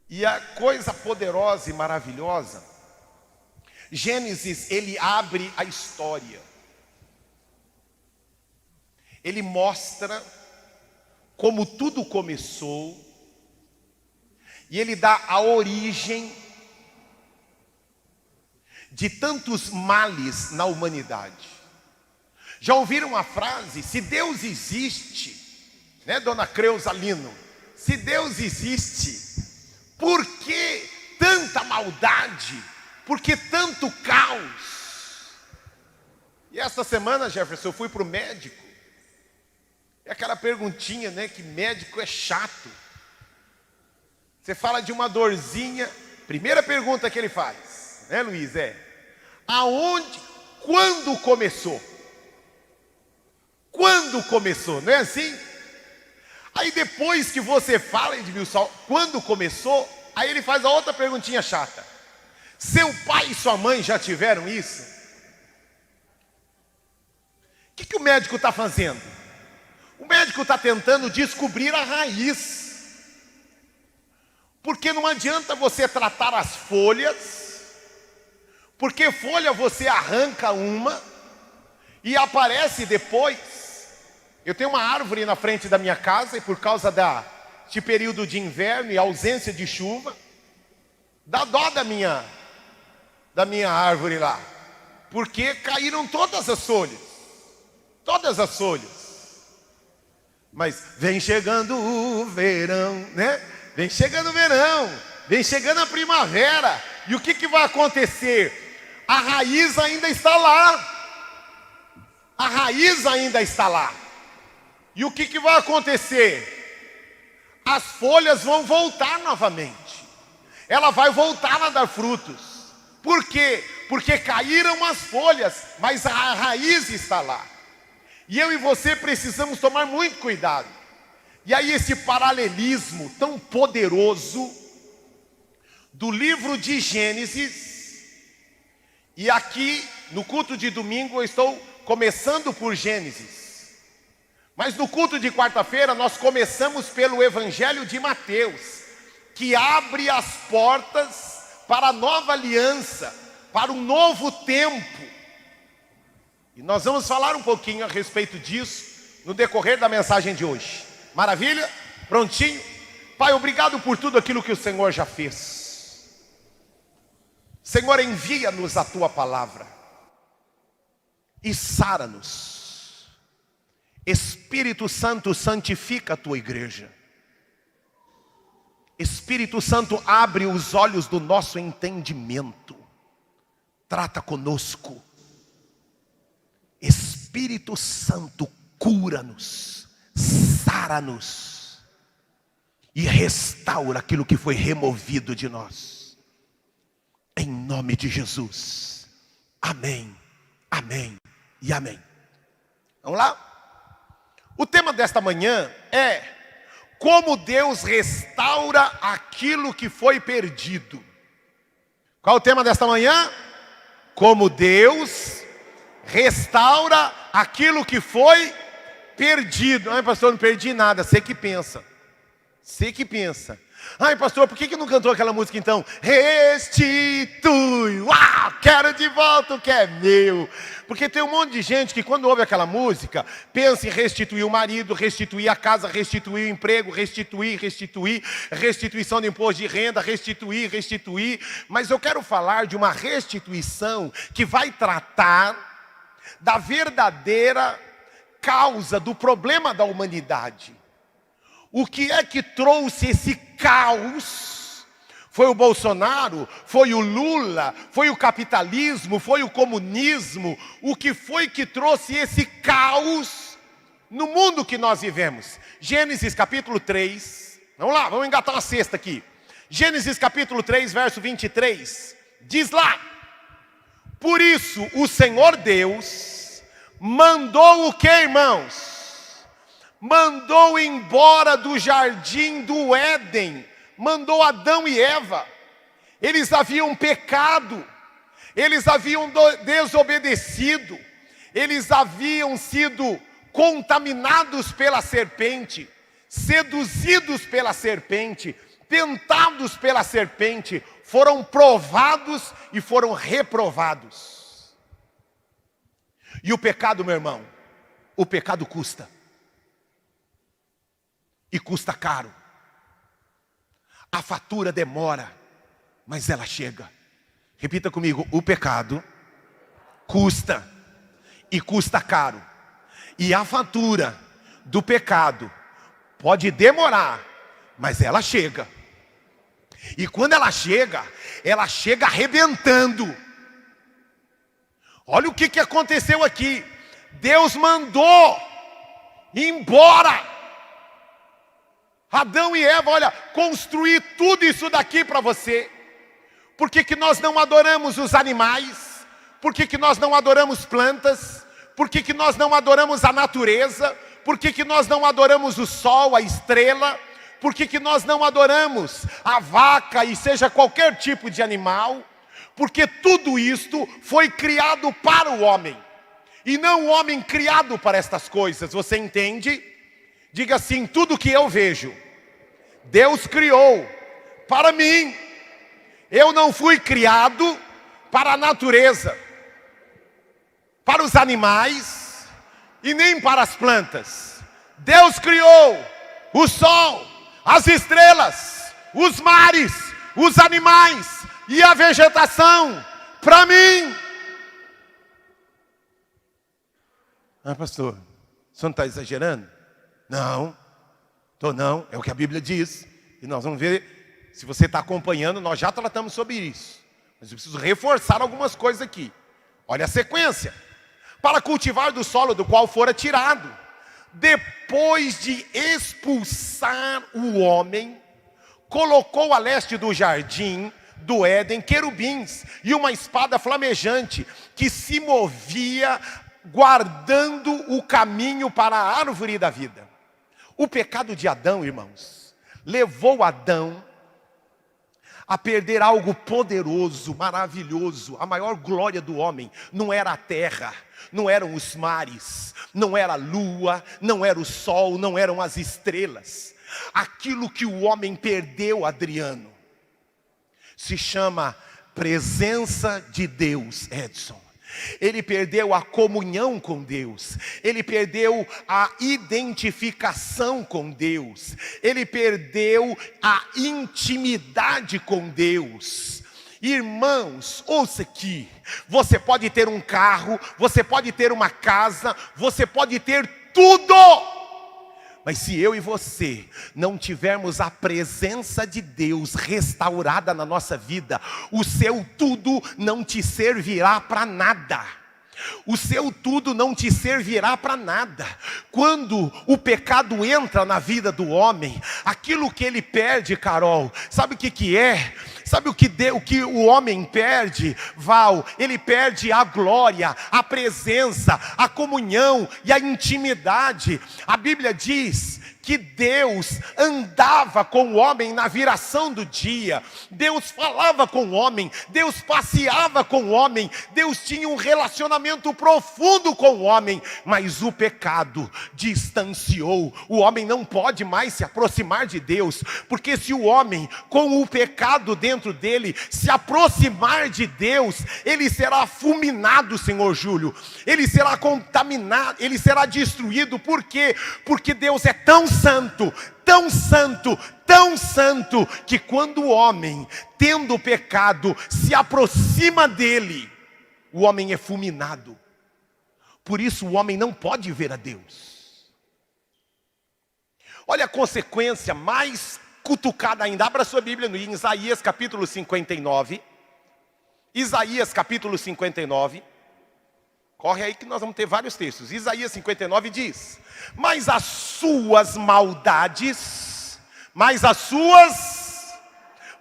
E a coisa poderosa e maravilhosa, Gênesis, ele abre a história. Ele mostra como tudo começou. E ele dá a origem de tantos males na humanidade. Já ouviram a frase, se Deus existe, né, dona Creuza Lino? Se Deus existe, por que tanta maldade? Por que tanto caos? E esta semana, Jefferson, eu fui para o médico. É aquela perguntinha, né, que médico é chato. Você fala de uma dorzinha, primeira pergunta que ele faz, né, Luiz, aonde, quando começou? Quando começou, não é assim? Aí depois que você fala, Edmilson, quando começou, aí ele faz a outra perguntinha chata. Seu pai e sua mãe já tiveram isso? O que o médico está fazendo? O médico está tentando descobrir a raiz. Porque não adianta você tratar as folhas, porque folha você arranca uma e aparece depois. Eu tenho uma árvore na frente da minha casa e por causa de período de inverno e ausência de chuva, dá dó da minha árvore lá, porque caíram todas as folhas. Todas as folhas. Mas vem chegando o verão, né? Vem chegando o verão, vem chegando a primavera. E o que vai acontecer? A raiz ainda está lá. A raiz ainda está lá. E o que vai acontecer? As folhas vão voltar novamente. Ela vai voltar a dar frutos. Por quê? Porque caíram as folhas, mas a raiz está lá. E eu e você precisamos tomar muito cuidado. E aí esse paralelismo tão poderoso do livro de Gênesis, e aqui no culto de domingo eu estou começando por Gênesis. Mas no culto de quarta-feira nós começamos pelo Evangelho de Mateus, que abre as portas para a nova aliança, para um novo tempo. E nós vamos falar um pouquinho a respeito disso no decorrer da mensagem de hoje. Maravilha? Prontinho? Pai, obrigado por tudo aquilo que o Senhor já fez. Senhor, envia-nos a Tua palavra e sara-nos. Espírito Santo, santifica a Tua igreja. Espírito Santo, abre os olhos do nosso entendimento. Trata conosco. Espírito Santo, cura-nos, sara-nos e restaura aquilo que foi removido de nós. Em nome de Jesus. Amém, amém e amém. Vamos lá? O tema desta manhã é como Deus restaura aquilo que foi perdido. Qual é o tema desta manhã? Como Deus restaura aquilo que foi perdido. Ai, pastor, não perdi nada. Você que pensa. Você que pensa. Ai, pastor, por que não cantou aquela música então? Restitui. Uau, quero de volta o que é meu. Porque tem um monte de gente que quando ouve aquela música, pensa em restituir o marido, restituir a casa, restituir o emprego, restituir, restituição de imposto de renda, restituir. Mas eu quero falar de uma restituição que vai tratar da verdadeira causa do problema da humanidade. O que é que trouxe esse caos? Foi o Bolsonaro? Foi o Lula? Foi o capitalismo? Foi o comunismo? O que foi que trouxe esse caos no mundo que nós vivemos? Gênesis capítulo 3. Vamos lá, vamos engatar uma cesta aqui. Gênesis capítulo 3, verso 23. Diz lá: por isso o Senhor Deus mandou o que, irmãos? Mandou embora do jardim do Éden, mandou Adão e Eva. Eles haviam pecado, eles haviam desobedecido, eles haviam sido contaminados pela serpente, seduzidos pela serpente, tentados pela serpente, foram provados e foram reprovados. E o pecado, meu irmão, o pecado custa. E custa caro. A fatura demora, mas ela chega. Repita comigo, o pecado custa e custa caro. E a fatura do pecado pode demorar, mas ela chega. E quando ela chega arrebentando. Olha o que aconteceu aqui. Deus mandou embora Adão e Eva, olha, construir tudo isso daqui para você. Por que nós não adoramos os animais? Por que nós não adoramos plantas? Por que nós não adoramos a natureza? Por que nós não adoramos o sol, a estrela? Por que nós não adoramos a vaca e seja qualquer tipo de animal? Porque tudo isto foi criado para o homem. E não o homem criado para estas coisas, você entende? Diga assim, tudo que eu vejo, Deus criou para mim. Eu não fui criado para a natureza, para os animais e nem para as plantas. Deus criou o sol, as estrelas, os mares, os animais e a vegetação para mim. Ah, pastor, o senhor não está exagerando? Não, não, é o que a Bíblia diz. E nós vamos ver, se você está acompanhando, nós já tratamos sobre isso. Mas eu preciso reforçar algumas coisas aqui. Olha a sequência. Para cultivar do solo do qual fora tirado, depois de expulsar o homem, colocou a leste do jardim do Éden querubins e uma espada flamejante que se movia guardando o caminho para a árvore da vida. O pecado de Adão, irmãos, levou Adão a perder algo poderoso, maravilhoso. A maior glória do homem não era a terra, não eram os mares, não era a lua, não era o sol, não eram as estrelas. Aquilo que o homem perdeu, Adriano, se chama presença de Deus, Edson. Ele perdeu a comunhão com Deus, ele perdeu a identificação com Deus, ele perdeu a intimidade com Deus. Irmãos, ouça aqui, você pode ter um carro, você pode ter uma casa, você pode ter tudo, mas se eu e você não tivermos a presença de Deus restaurada na nossa vida, o seu tudo não te servirá para nada. O seu tudo não te servirá para nada. Quando o pecado entra na vida do homem, aquilo que ele perde, Carol, sabe o que é? Sabe o que o homem perde, Val? Ele perde a glória, a presença, a comunhão e a intimidade. A Bíblia diz que Deus andava com o homem na viração do dia. Deus falava com o homem, Deus passeava com o homem, Deus tinha um relacionamento profundo com o homem, mas o pecado distanciou. O homem não pode mais se aproximar de Deus, porque se o homem com o pecado dentro dele se aproximar de Deus, ele será fulminado, Senhor Júlio, ele será contaminado, ele será destruído. Por quê? Porque Deus é tão santo, tão santo, tão santo, que quando o homem, tendo o pecado, se aproxima dele, o homem é fulminado. Por isso o homem não pode ver a Deus. Olha a consequência mais cutucada ainda. Abra sua Bíblia em Isaías capítulo 59. Isaías capítulo 59. Corre aí que nós vamos ter vários textos. Isaías 59 diz: mas as suas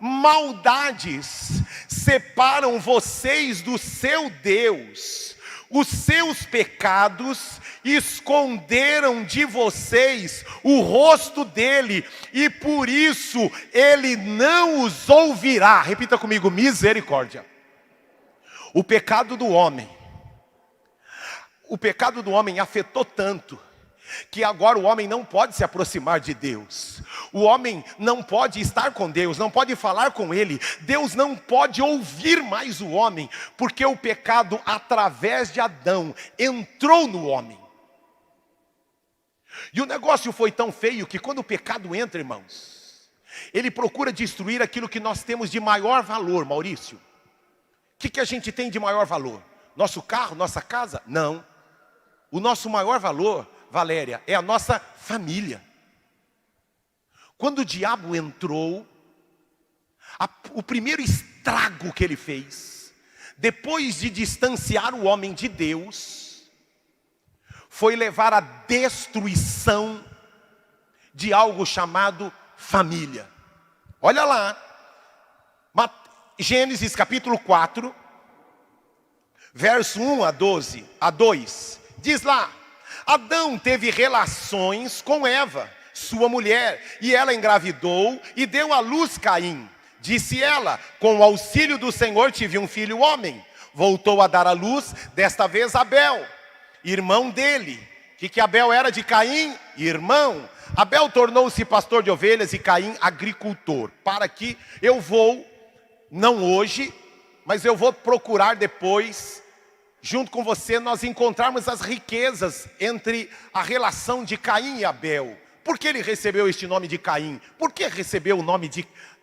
maldades separam vocês do seu Deus. Os seus pecados esconderam de vocês o rosto dele, e por isso ele não os ouvirá. Repita comigo: misericórdia. O pecado do homem afetou tanto que agora o homem não pode se aproximar de Deus. O homem não pode estar com Deus, não pode falar com Ele. Deus não pode ouvir mais o homem, porque o pecado, através de Adão, entrou no homem. E o negócio foi tão feio que quando o pecado entra, irmãos, ele procura destruir aquilo que nós temos de maior valor, Maurício. O que a gente tem de maior valor? Nosso carro, nossa casa? Não. O nosso maior valor, Valéria, é a nossa família. Quando o diabo entrou, o primeiro estrago que ele fez, depois de distanciar o homem de Deus, foi levar à destruição de algo chamado família. Olha lá, Gênesis capítulo 4, verso 1 a 2, diz lá: Adão teve relações com Eva, sua mulher, e ela engravidou e deu à luz Caim. Disse ela: com o auxílio do Senhor tive um filho homem. Voltou a dar à luz, desta vez Abel, irmão dele. O que Abel era de Caim? Irmão. Abel tornou-se pastor de ovelhas e Caim agricultor. Para que eu vou, não hoje, mas eu vou procurar depois, junto com você, nós encontrarmos as riquezas entre a relação de Caim e Abel. Por que ele recebeu este nome de Caim? Por que recebeu o nome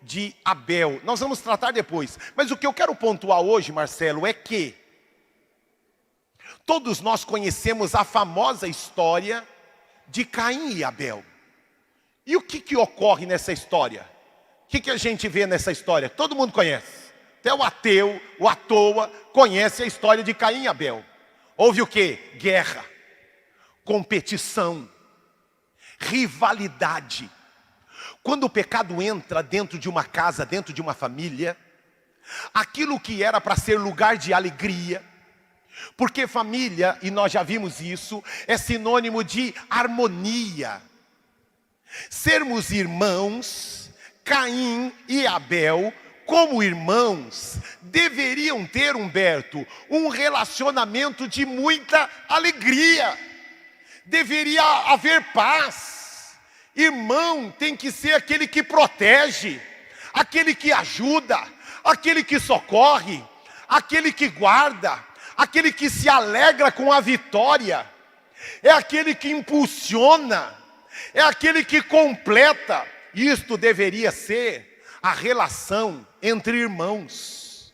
de Abel? Nós vamos tratar depois. Mas o que eu quero pontuar hoje, Marcelo, é que todos nós conhecemos a famosa história de Caim e Abel. E o que ocorre nessa história? O que a gente vê nessa história? Todo mundo conhece. Até o ateu, o à toa, conhece a história de Caim e Abel. Houve o quê? Guerra, competição, rivalidade. Quando o pecado entra dentro de uma casa, dentro de uma família, aquilo que era para ser lugar de alegria, porque família, e nós já vimos isso, é sinônimo de harmonia. Sermos irmãos, Caim e Abel, como irmãos, deveriam ter, Humberto, um relacionamento de muita alegria. Deveria haver paz. Irmão tem que ser aquele que protege, aquele que ajuda, aquele que socorre, aquele que guarda, aquele que se alegra com a vitória, é aquele que impulsiona, é aquele que completa. Isto deveria ser a relação entre irmãos.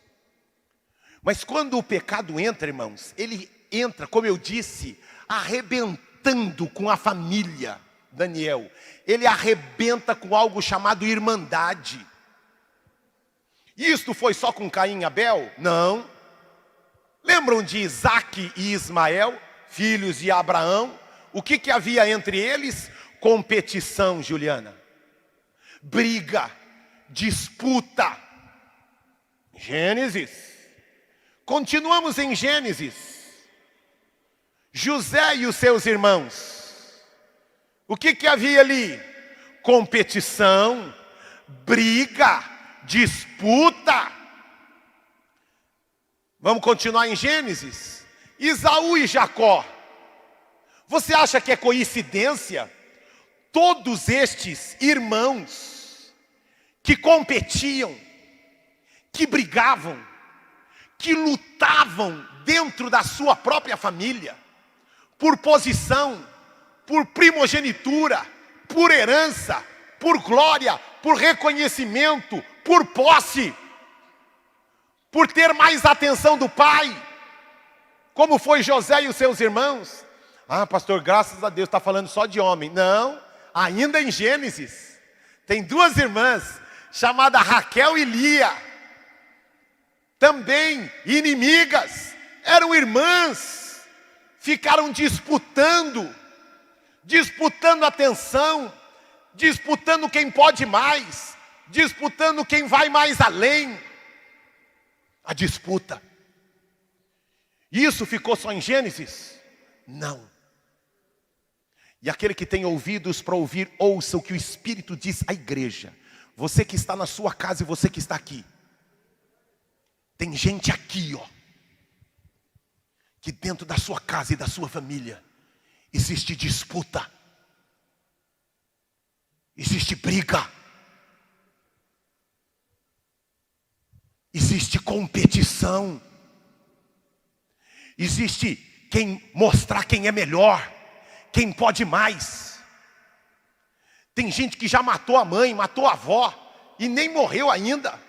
Mas quando o pecado entra, irmãos, ele entra, como eu disse, arrebentando com a família. Daniel, ele arrebenta com algo chamado irmandade. Isto foi só com Caim e Abel? Não. Lembram de Isaac e Ismael, filhos de Abraão? O que havia entre eles? Competição, Juliana. Briga, disputa. Gênesis. Continuamos em Gênesis. José e os seus irmãos. O que havia ali? Competição, briga, disputa. Vamos continuar em Gênesis. Esaú e Jacó. Você acha que é coincidência? Todos estes irmãos que competiam, que brigavam, que lutavam dentro da sua própria família, por posição, por primogenitura, por herança, por glória, por reconhecimento, por posse, por ter mais atenção do pai, como foi José e os seus irmãos. Ah, pastor, graças a Deus, está falando só de homem. Não, ainda em Gênesis, tem duas irmãs, chamadas Raquel e Lia, também inimigas, eram irmãs, ficaram disputando atenção, disputando quem pode mais, disputando quem vai mais além. A disputa. Isso ficou só em Gênesis? Não. E aquele que tem ouvidos para ouvir, ouça o que o Espírito diz à igreja. Você que está na sua casa e você que está aqui. Tem gente aqui, ó, que dentro da sua casa e da sua família existe disputa. existe briga, existe competição, existe quem mostrar quem é melhor, quem pode mais. Tem gente que já matou a mãe, matou a avó e nem morreu ainda,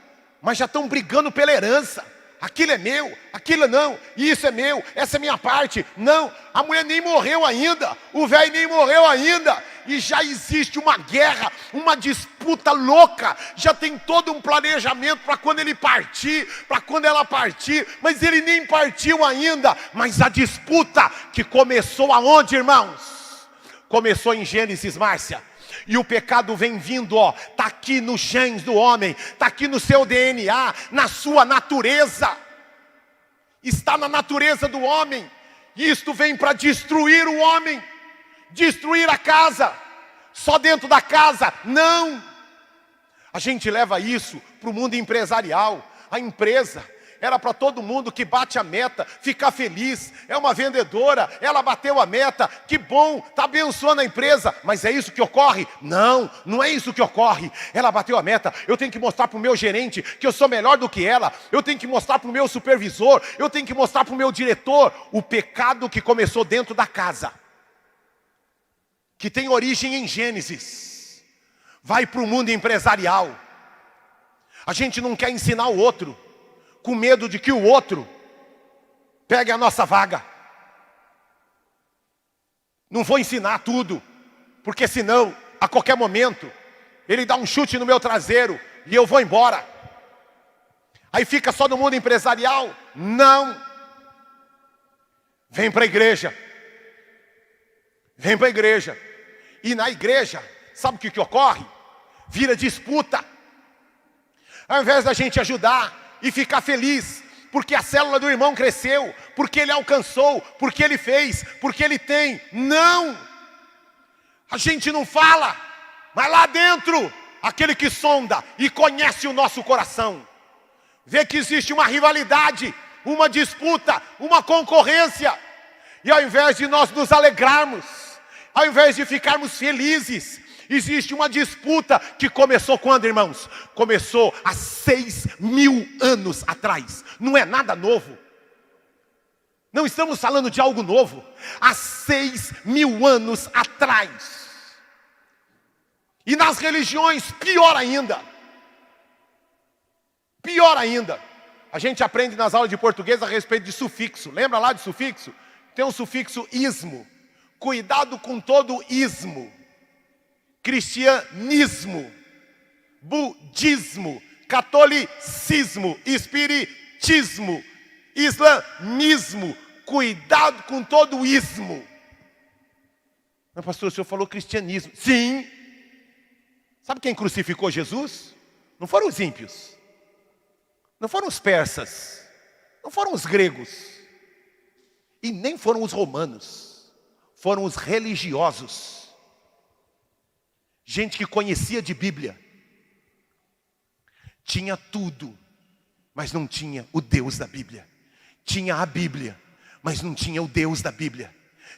mas já estão brigando pela herança. Aquilo é meu, aquilo não, isso é meu, essa é minha parte. Não, a mulher nem morreu ainda, o velho nem morreu ainda, e já existe uma guerra, uma disputa louca. Já tem todo um planejamento para quando ele partir, para quando ela partir, mas ele nem partiu ainda. Mas a disputa que começou aonde, irmãos? Começou em Gênesis, Márcia. E o pecado vem vindo, está aqui nos genes do homem, está aqui no seu DNA, na sua natureza. Está na natureza do homem. E isto vem para destruir o homem, destruir a casa. Só dentro da casa, não. A gente leva isso para o mundo empresarial. A empresa era para todo mundo que bate a meta ficar feliz. É uma vendedora, ela bateu a meta, que bom, está abençoando a empresa. Mas é isso que ocorre? Não, não é isso que ocorre. Ela bateu a meta, eu tenho que mostrar para o meu gerente que eu sou melhor do que ela. Eu tenho que mostrar para o meu supervisor, eu tenho que mostrar para o meu diretor. O pecado que começou dentro da casa, que tem origem em Gênesis, vai para o mundo empresarial. A gente não quer ensinar o outro, com medo de que o outro pegue a nossa vaga. Não vou ensinar tudo, porque senão, a qualquer momento, ele dá um chute no meu traseiro e eu vou embora. Aí fica só no mundo empresarial? Não. Vem para a igreja. Vem para a igreja. E na igreja, sabe o que ocorre? Vira disputa. Ao invés da gente ajudar e ficar feliz, porque a célula do irmão cresceu, porque ele alcançou, porque ele fez, porque ele tem. Não! A gente não fala, mas lá dentro, aquele que sonda e conhece o nosso coração, vê que existe uma rivalidade, uma disputa, uma concorrência. E ao invés de nós nos alegrarmos, ao invés de ficarmos felizes, existe uma disputa que começou quando, irmãos? Começou há 6.000 anos atrás. Não é nada novo. Não estamos falando de algo novo. Há 6.000 anos atrás. E nas religiões, pior ainda. Pior ainda. A gente aprende nas aulas de português a respeito de sufixo. Lembra lá de sufixo? Tem um sufixo ismo. Cuidado com todo ismo. Cristianismo, budismo, catolicismo, espiritismo, islamismo. Cuidado com todo ismo. Mas pastor, o senhor falou cristianismo. Sim. Sabe quem crucificou Jesus? Não foram os ímpios, não foram os persas, não foram os gregos, e nem foram os romanos. Foram os religiosos. Gente que conhecia de Bíblia. Tinha tudo, mas não tinha o Deus da Bíblia. Tinha a Bíblia, mas não tinha o Deus da Bíblia.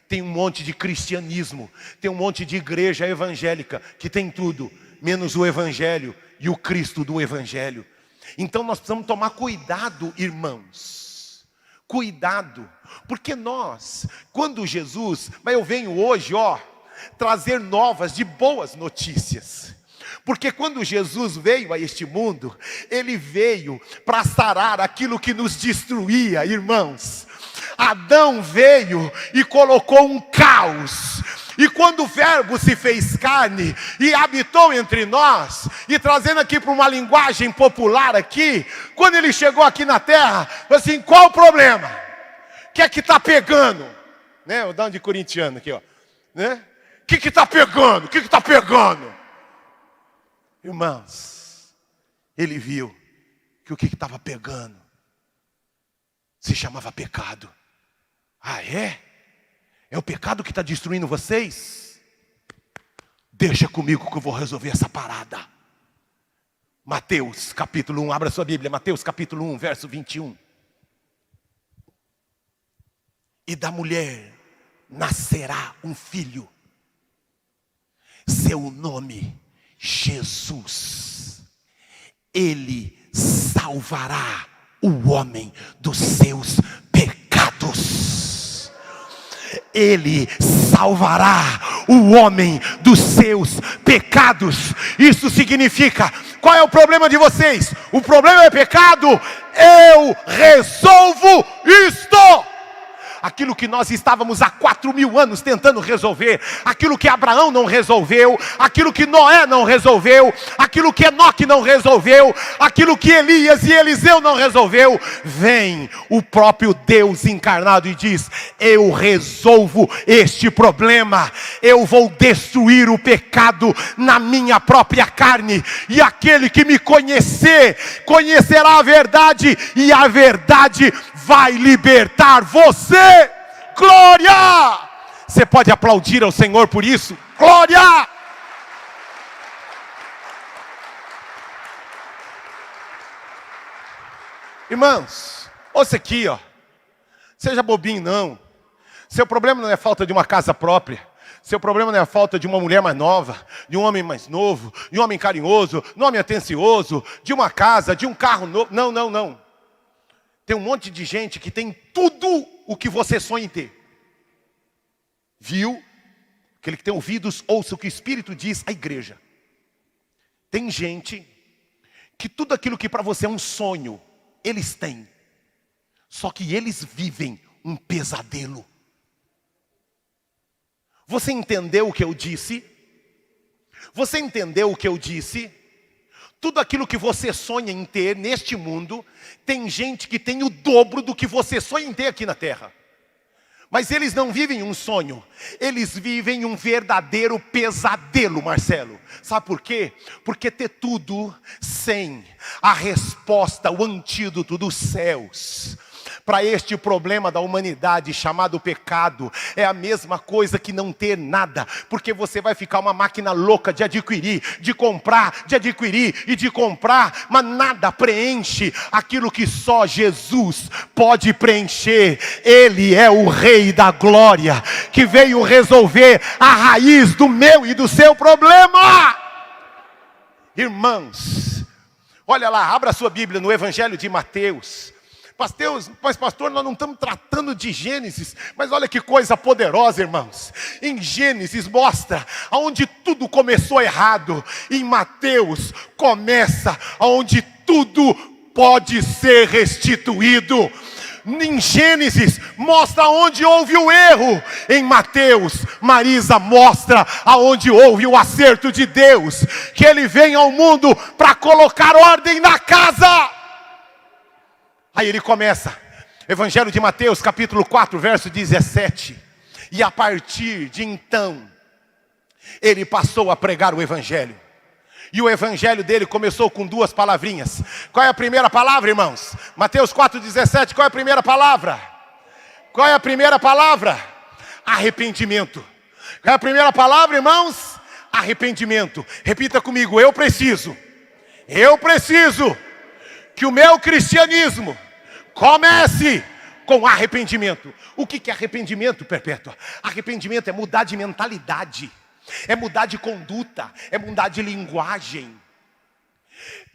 Tem um monte de cristianismo, tem um monte de igreja evangélica que tem tudo, menos o Evangelho e o Cristo do Evangelho. Então nós precisamos tomar cuidado, irmãos. Cuidado, porque nós, quando Jesus, mas eu venho hoje, trazer novas de boas notícias. Porque quando Jesus veio a este mundo, Ele veio para sarar aquilo que nos destruía, irmãos. Adão veio e colocou um caos. E quando o Verbo se fez carne e habitou entre nós, e trazendo aqui para uma linguagem popular aqui, quando Ele chegou aqui na terra, falou assim, qual o problema? O que é que está pegando? Né? Vou dar um de corintiano aqui, né? O que está pegando? O que está pegando? Irmãos, Ele viu que o que estava pegando se chamava pecado. Ah, é? É o pecado que está destruindo vocês? Deixa comigo que eu vou resolver essa parada. Mateus capítulo 1, abra sua Bíblia, Mateus capítulo 1, verso 21. E da mulher nascerá um filho. Seu nome Jesus, Ele salvará o homem dos seus pecados. Ele salvará o homem dos seus pecados. Isso significa, qual é o problema de vocês? O problema é pecado? Eu resolvo isto. Aquilo que nós estávamos há 4.000 anos tentando resolver, aquilo que Abraão não resolveu, aquilo que Noé não resolveu, aquilo que Enoque não resolveu, aquilo que Elias e Eliseu não resolveu, vem o próprio Deus encarnado e diz: eu resolvo este problema, eu vou destruir o pecado na minha própria carne, e aquele que me conhecer, conhecerá a verdade, e a verdade vai libertar você. Glória! Você pode aplaudir ao Senhor por isso? Glória! Irmãos, ouça aqui, ó. Seja bobinho não. Seu problema não é falta de uma casa própria. Seu problema não é a falta de uma mulher mais nova, de um homem mais novo, de um homem carinhoso, de um homem atencioso, de uma casa, de um carro novo. Não, não, não. Tem um monte de gente que tem tudo o que você sonha em ter. Viu? Aquele que tem ouvidos, ouça o que o Espírito diz à igreja. Tem gente que tudo aquilo que para você é um sonho, eles têm. Só que eles vivem um pesadelo. Você entendeu o que eu disse? Você entendeu o que eu disse? Tudo aquilo que você sonha em ter neste mundo, tem gente que tem o dobro do que você sonha em ter aqui na terra. Mas eles não vivem um sonho, eles vivem um verdadeiro pesadelo, Marcelo. Sabe por quê? Porque ter tudo sem a resposta, o antídoto dos céus para este problema da humanidade chamado pecado, é a mesma coisa que não ter nada, porque você vai ficar uma máquina louca de adquirir, de comprar, de adquirir e de comprar, mas nada preenche aquilo que só Jesus pode preencher. Ele é o Rei da Glória, que veio resolver a raiz do meu e do seu problema. Irmãos, olha lá, abra a sua Bíblia no Evangelho de Mateus. Mas pastor, nós não estamos tratando de Gênesis, mas olha que coisa poderosa, irmãos. Em Gênesis mostra aonde tudo começou errado. Em Mateus começa aonde tudo pode ser restituído. Em Gênesis mostra onde houve o erro. Em Mateus, Marisa mostra aonde houve o acerto de Deus, que Ele vem ao mundo para colocar ordem na casa. Aí ele começa, Evangelho de Mateus, capítulo 4, verso 17. E a partir de então, ele passou a pregar o Evangelho. E o Evangelho dele começou com duas palavrinhas. Qual é a primeira palavra, irmãos? Mateus 4, 17, qual é a primeira palavra? Qual é a primeira palavra? Arrependimento. Qual é a primeira palavra, irmãos? Arrependimento. Repita comigo, eu preciso que o meu cristianismo comece com arrependimento. O que é arrependimento, Perpétua? Arrependimento é mudar de mentalidade, é mudar de conduta, é mudar de linguagem.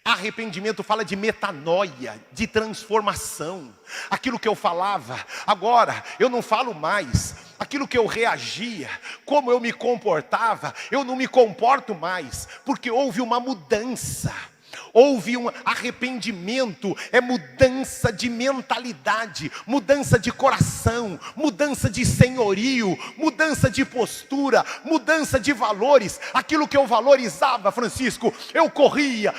Arrependimento fala de metanoia, de transformação. Aquilo que eu falava, agora eu não falo mais. Aquilo que eu reagia, como eu me comportava, eu não me comporto mais, porque houve uma mudança. Houve um arrependimento, é mudança de mentalidade, mudança de coração, mudança de senhorio, mudança de postura, mudança de valores. Aquilo que eu valorizava, Francisco, eu corria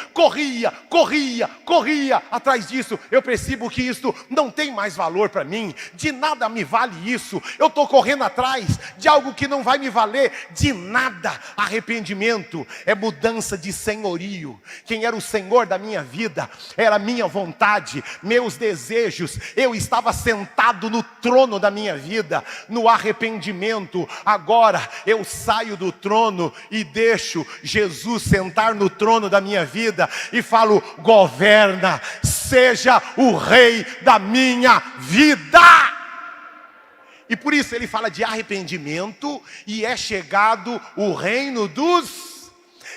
atrás disso. Eu percebo que isso não tem mais valor para mim, de nada me vale isso. Eu estou correndo atrás de algo que não vai me valer de nada. Arrependimento é mudança de senhorio. Quem era o Senhor da minha vida era a minha vontade, meus desejos. Eu estava sentado no trono da minha vida. No arrependimento, agora eu saio do trono e deixo Jesus sentar no trono da minha vida e falo: governa, seja o rei da minha vida. E por isso ele fala de arrependimento, e é chegado o reino dos...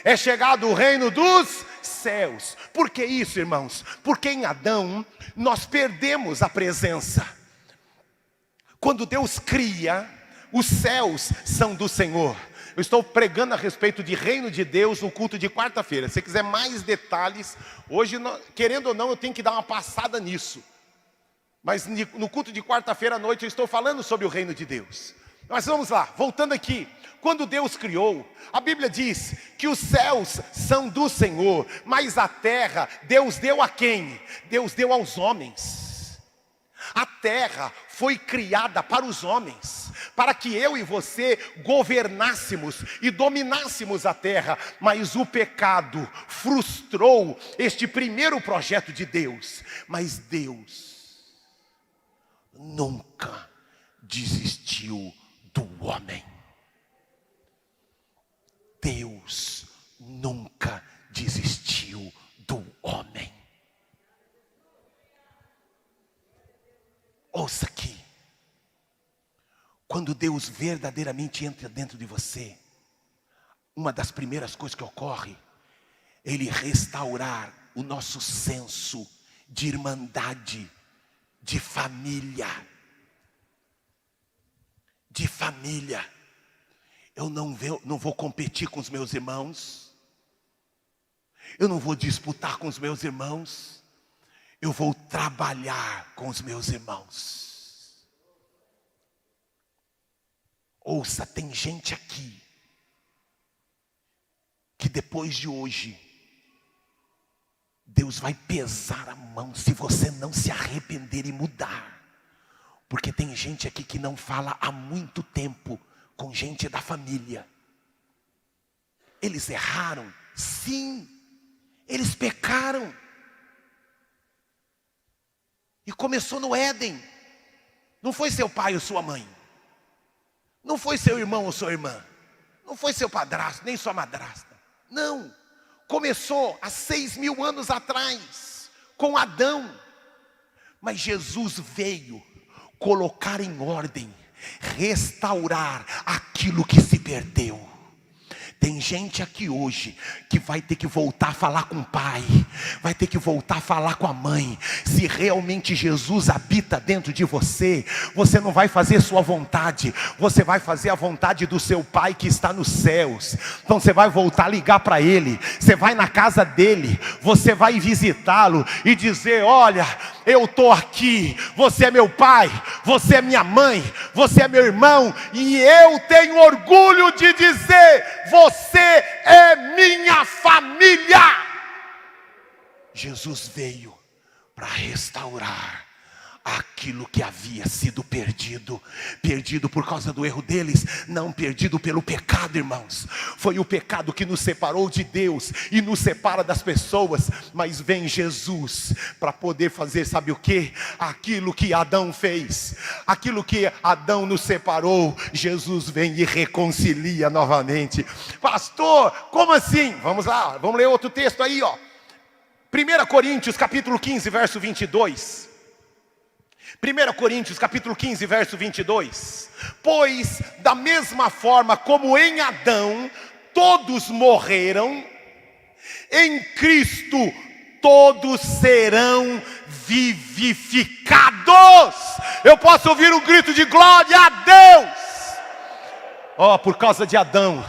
É chegado o reino dos céus. Por que isso, irmãos? Porque em Adão nós perdemos a presença. Quando Deus cria, os céus são do Senhor. Eu estou pregando a respeito de reino de Deus no culto de quarta-feira. Se você quiser mais detalhes, hoje, querendo ou não, eu tenho que dar uma passada nisso. Mas no culto de quarta-feira à noite eu estou falando sobre o reino de Deus. Mas vamos lá, voltando aqui. Quando Deus criou, a Bíblia diz que os céus são do Senhor, mas a terra, Deus deu a quem? Deus deu aos homens. A terra foi criada para os homens, para que eu e você governássemos e dominássemos a terra. Mas o pecado frustrou este primeiro projeto de Deus. Mas Deus nunca desistiu do homem. Deus nunca desistiu do homem. Ouça aqui. Quando Deus verdadeiramente entra dentro de você, uma das primeiras coisas que ocorre, Ele restaurar o nosso senso de irmandade, de família. De família. Eu não vou competir com os meus irmãos. Eu não vou disputar com os meus irmãos. Eu vou trabalhar com os meus irmãos. Ouça, tem gente aqui que depois de hoje Deus vai pesar a mão se você não se arrepender e mudar. Porque tem gente aqui que não fala há muito tempo com gente da família. Eles erraram, sim. Eles pecaram. E começou no Éden. Não foi seu pai ou sua mãe. Não foi seu irmão ou sua irmã. Não foi seu padrasto, nem sua madrasta. Não. Começou há 6.000 anos atrás, com Adão. Mas Jesus veio colocar em ordem, restaurar aquilo que se perdeu. Tem gente aqui hoje que vai ter que voltar a falar com o pai, vai ter que voltar a falar com a mãe. Se realmente Jesus habita dentro de você, você não vai fazer sua vontade, você vai fazer a vontade do seu pai que está nos céus. Então você vai voltar a ligar para ele, você vai na casa dele, você vai visitá-lo e dizer: olha, eu estou aqui, você é meu pai, você é minha mãe, você é meu irmão, e eu tenho orgulho de dizer: você é minha família. Jesus veio para restaurar aquilo que havia sido perdido. Perdido por causa do erro deles, não perdido pelo pecado, irmãos. Foi o pecado que nos separou de Deus e nos separa das pessoas. Mas vem Jesus para poder fazer, sabe o que? Aquilo que Adão fez, aquilo que Adão nos separou, Jesus vem e reconcilia novamente. Pastor, como assim? Vamos lá, vamos ler outro texto aí, ó. 1 Coríntios capítulo 15, verso 22. 1 Coríntios capítulo 15, verso 22. Pois da mesma forma como em Adão todos morreram, em Cristo todos serão vivificados. Eu posso ouvir um grito de glória a Deus. Ó, por causa de Adão,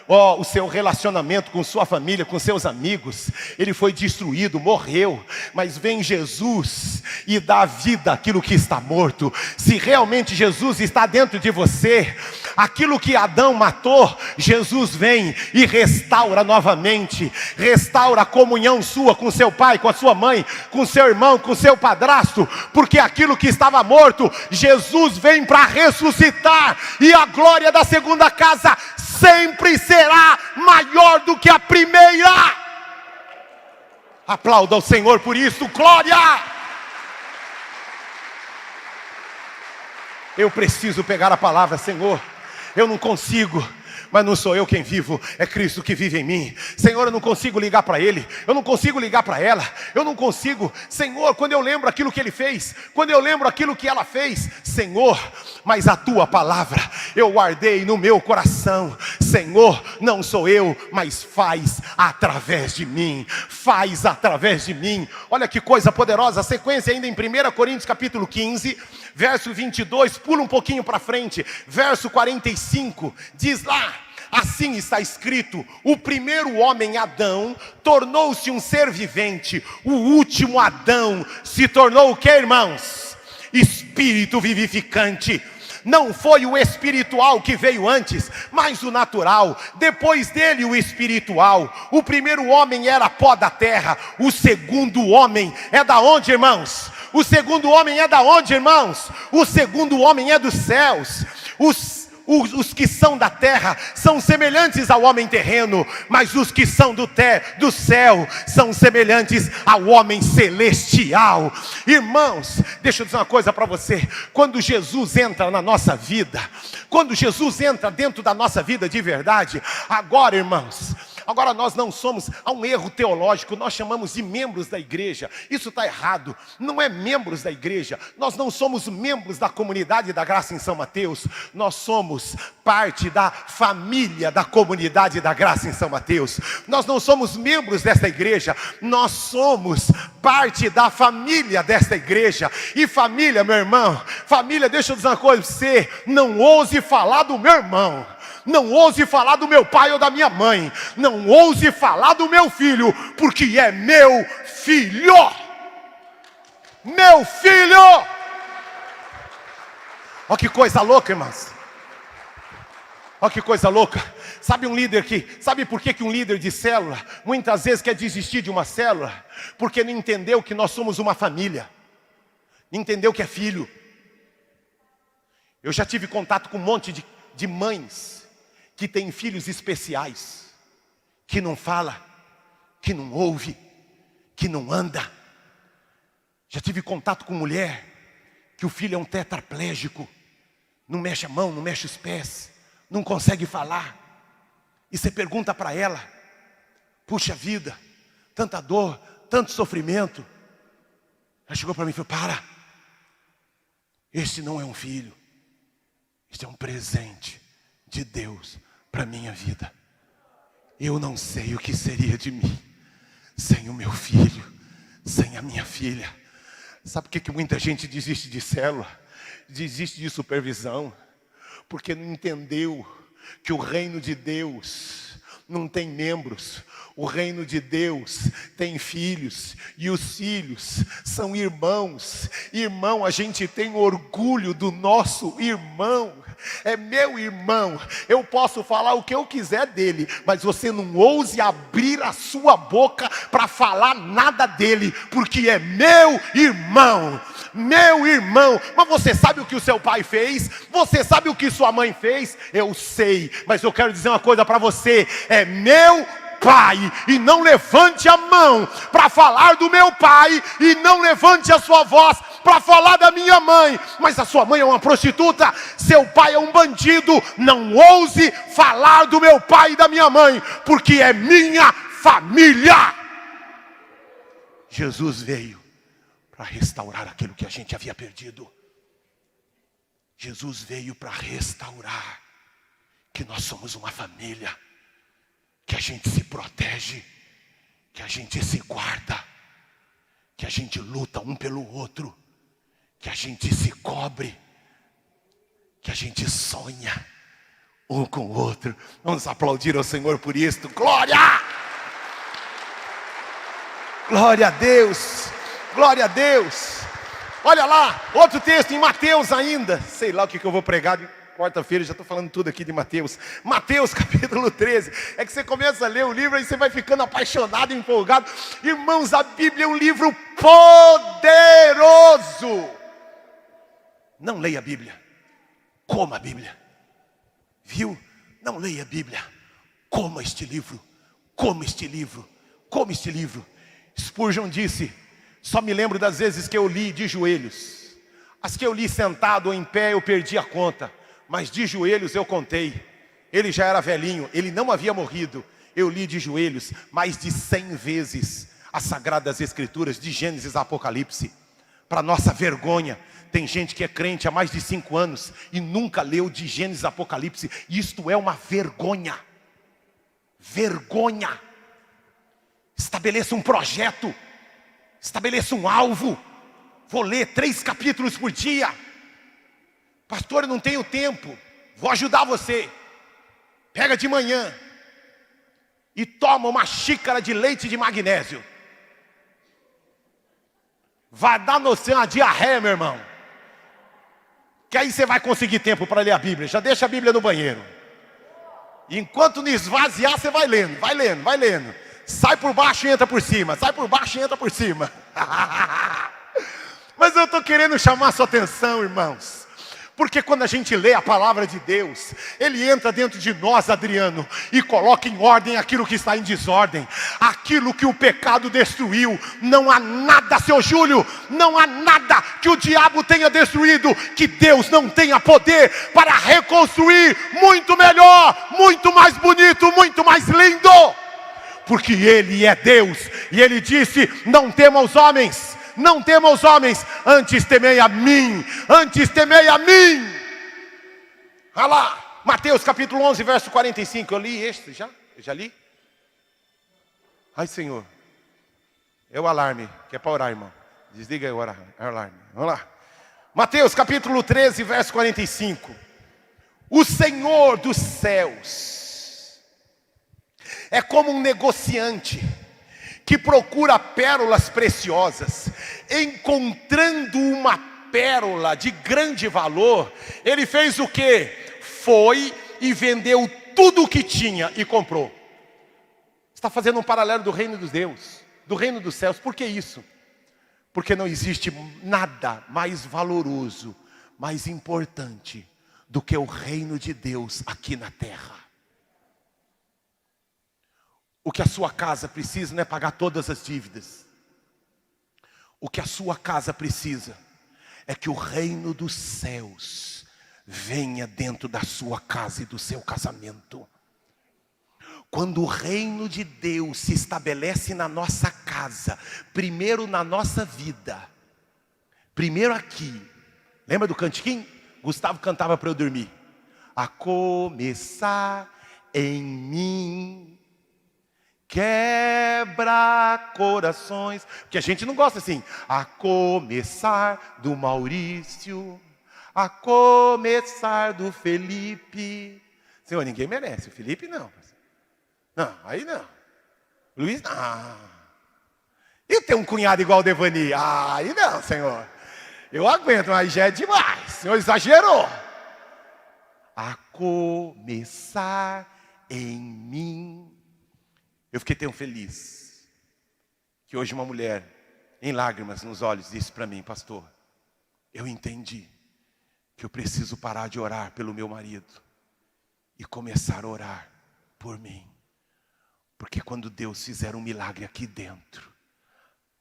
o seu relacionamento com sua família, com seus amigos, ele foi destruído, morreu. Mas vem Jesus e dá vida àquilo que está morto. Se realmente Jesus está dentro de você, aquilo que Adão matou, Jesus vem e restaura novamente. Restaura a comunhão sua com seu pai, com a sua mãe, com seu irmão, com seu padrasto. Porque aquilo que estava morto, Jesus vem para ressuscitar. E a glória da segunda casa sempre será maior do que a primeira. Aplauda ao Senhor por isso, glória! Eu preciso pegar a palavra, Senhor. Eu não consigo, mas não sou eu quem vivo, é Cristo que vive em mim. Senhor, eu não consigo ligar para Ele, eu não consigo ligar para ela, eu não consigo. Senhor, quando eu lembro aquilo que Ele fez, quando eu lembro aquilo que ela fez, Senhor, mas a Tua palavra eu guardei no meu coração. Senhor, não sou eu, mas faz através de mim, faz através de mim. Olha que coisa poderosa, a sequência ainda em 1 Coríntios capítulo 15, verso 22, pula um pouquinho para frente, verso 45, diz lá: assim está escrito, o primeiro homem Adão tornou-se um ser vivente, o último Adão se tornou o que, irmãos? Espírito vivificante. Não foi o espiritual que veio antes, mas o natural. Depois dele o espiritual. O primeiro homem era pó da terra. O segundo homem é da onde, irmãos? O segundo homem é da onde, irmãos? O segundo homem é dos céus. Os que são da terra são semelhantes ao homem terreno, mas os que são do céu são semelhantes ao homem celestial. Irmãos, deixa eu dizer uma coisa para você. Quando Jesus entra na nossa vida, quando Jesus entra dentro da nossa vida de verdade, agora, irmãos, agora nós não somos, há um erro teológico, nós chamamos de membros da igreja. Isso está errado, não é membros da igreja. Nós não somos membros da comunidade da Graça em São Mateus. Nós somos parte da família da comunidade da Graça em São Mateus. Nós não somos membros desta igreja, nós somos parte da família desta igreja. E família, meu irmão, família, deixa eu dizer uma coisa para você, não ouse falar do meu irmão, não ouse falar do meu pai ou da minha mãe, não ouse falar do meu filho, porque é meu filho. Meu filho! Olha que coisa louca, irmãos. Olha que coisa louca. Sabe um líder sabe por que um líder de célula muitas vezes quer desistir de uma célula? Porque não entendeu que nós somos uma família, não entendeu que é filho. Eu já tive contato com um monte de mães que tem filhos especiais, que não fala, que não ouve, que não anda. Já tive contato com mulher, que o filho é um tetraplégico, não mexe a mão, não mexe os pés, não consegue falar. E você pergunta para ela, puxa vida, tanta dor, tanto sofrimento. Ela chegou para mim e falou: para, este não é um filho, este é um presente de Deus para a minha vida. Eu não sei o que seria de mim sem o meu filho, sem a minha filha. Sabe por que muita gente desiste de célula, desiste de supervisão? Porque não entendeu que o reino de Deus não tem membros. O reino de Deus tem filhos, e os filhos são irmãos. Irmão, a gente tem orgulho do nosso irmão. É meu irmão, eu posso falar o que eu quiser dele, mas você não ouse abrir a sua boca para falar nada dele, porque é meu irmão. Meu irmão. Mas você sabe o que o seu pai fez? Você sabe o que sua mãe fez? Eu sei, mas eu quero dizer uma coisa para você: é meu pai, e não levante a mão para falar do meu pai, e não levante a sua voz para falar da minha mãe. Mas a sua mãe é uma prostituta, seu pai é um bandido. Não ouse falar do meu pai e da minha mãe, porque é minha família. Jesus veio para restaurar aquilo que a gente havia perdido. Jesus veio para restaurar que nós somos uma família, que a gente se protege, que a gente se guarda, que a gente luta um pelo outro, que a gente se cobre, que a gente sonha um com o outro. Vamos aplaudir ao Senhor por isto. Glória! Glória a Deus! Glória a Deus! Olha lá, outro texto em Mateus ainda. Sei lá o que eu vou pregar de quarta-feira, já estou falando tudo aqui de Mateus. Mateus capítulo 13. É que você começa a ler o livro e você vai ficando apaixonado, empolgado. Irmãos, a Bíblia é um livro poderoso. Não leia a Bíblia, coma a Bíblia. Viu? Não leia a Bíblia, coma este livro. Coma este livro, coma este livro. Spurgeon disse: só me lembro das vezes que eu li de joelhos. As que eu li sentado ou em pé eu perdi a conta, mas de joelhos eu contei. Ele já era velhinho, ele não havia morrido. Eu li de joelhos mais de 100 vezes as Sagradas Escrituras, de Gênesis a Apocalipse. Para nossa vergonha, tem gente que é crente há mais de 5 anos e nunca leu de Gênesis a Apocalipse. Isto é uma vergonha. Vergonha. Estabeleça um projeto. Estabeleça um alvo. Vou ler 3 capítulos por dia. Pastor, eu não tenho tempo. Vou ajudar você. Pega de manhã e toma uma xícara de leite de magnésio. Vai dar no você uma diarreia, meu irmão. Que aí você vai conseguir tempo para ler a Bíblia. Já deixa a Bíblia no banheiro. E enquanto não esvaziar, você vai lendo, vai lendo, vai lendo. Sai por baixo e entra por cima. Sai por baixo e entra por cima. Mas eu estou querendo chamar a sua atenção, irmãos. Porque quando a gente lê a palavra de Deus, Ele entra dentro de nós, Adriano, e coloca em ordem aquilo que está em desordem. Aquilo que o pecado destruiu. Não há nada, seu Júlio, não há nada que o diabo tenha destruído, que Deus não tenha poder para reconstruir muito melhor, muito mais bonito, muito mais lindo. Porque Ele é Deus, e Ele disse, não tema os homens. Não tema os homens, antes temei a mim. Antes temei a mim. Olha lá, Mateus capítulo 11, verso 45. Eu li este já? Eu já li? Ai, Senhor. É o alarme, que é para orar, irmão. Desliga aí o alarme. Vamos lá. Mateus capítulo 13, verso 45. O Senhor dos céus é como um negociante que procura pérolas preciosas. Encontrando uma pérola de grande valor, ele fez o quê? Foi e vendeu tudo o que tinha e comprou. Está fazendo um paralelo do reino dos Deus, do reino dos céus. Por que isso? Porque não existe nada mais valoroso, mais importante do que o reino de Deus aqui na terra. O que a sua casa precisa não é pagar todas as dívidas. O que a sua casa precisa é que o reino dos céus venha dentro da sua casa e do seu casamento. Quando o reino de Deus se estabelece na nossa casa, primeiro na nossa vida, primeiro aqui. Lembra do cantiquinho? Gustavo cantava para eu dormir. A começar em mim. Quebra corações. Porque a gente não gosta assim. A começar do Maurício. A começar do Felipe. Senhor, ninguém merece. O Felipe não. Não, aí não. Luiz não. E ter um cunhado igual o Devani? Aí não, Senhor. Eu aguento, mas já é demais. O Senhor exagerou. A começar em mim. Eu fiquei tão feliz que hoje uma mulher, em lágrimas nos olhos, disse para mim: pastor, eu entendi que eu preciso parar de orar pelo meu marido e começar a orar por mim. Porque quando Deus fizer um milagre aqui dentro,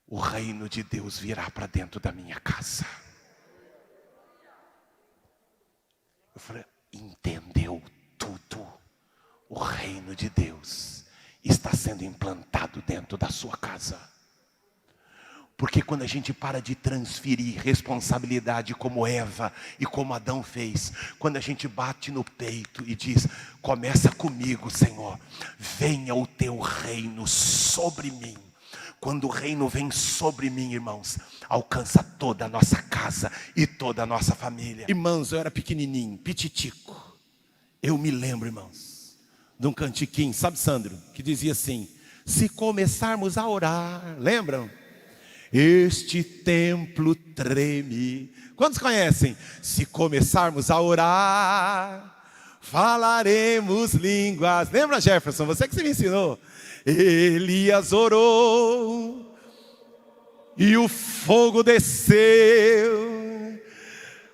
o reino de Deus virá para dentro da minha casa. Eu falei: entendeu tudo. O reino de Deus está sendo implantado dentro da sua casa. Porque quando a gente para de transferir responsabilidade como Eva e como Adão fez, quando a gente bate no peito e diz: começa comigo, Senhor, venha o teu reino sobre mim. Quando o reino vem sobre mim, irmãos, alcança toda a nossa casa e toda a nossa família. Irmãos, eu era pequenininho, pititico. Eu me lembro, irmãos, de um cantiquinho, sabe, Sandro, que dizia assim: se começarmos a orar, lembram? Este templo treme. Quantos conhecem? Se começarmos a orar, falaremos línguas. Lembra, Jefferson? Você que me ensinou. Elias orou e o fogo desceu.